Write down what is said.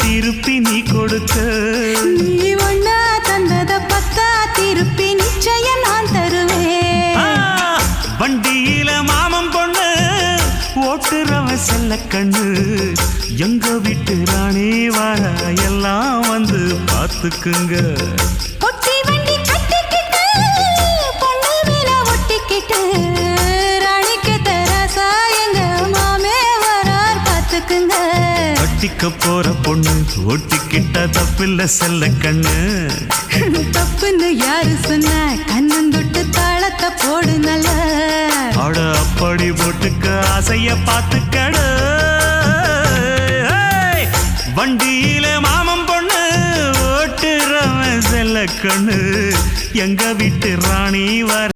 திருப்பி நீ கொடுக்க. நீ ஒண்ணா தந்தத பத்தா திருப்பி நிச்சயம் நான் தருவேன். வண்டியில மாமன் பொண்ணு ஓட்டுறவன் செல்ல கண்ணு, எங்க வீட்டு ராணி வர எல்லாம் வந்து பார்த்துக்குங்க. ஒட்டி வண்டி கட்டிக்கிட்டு பொண்ணு மேல ஒட்டிக்கிட்டு ராணிக்கு தராசா எங்க மாமே வரார் பார்த்துக்குங்க. ஒட்டிக்க போற பொண்ணு ஒட்டிக்கிட்டா தப்பில்ல செல்ல கண்ணு. தப்புன்னு யாரு சொன்ன கண்ணந்தொட்டு தாளத்தை போடு நல்ல. அட அப்படி போட்டுக்க ஆசைய பார்த்துக்கட. வண்டியில மாமன் பொண்ணு ஓட்டுறவன் செல்ல கண்ணு, எங்க வீட்டு ராணி வர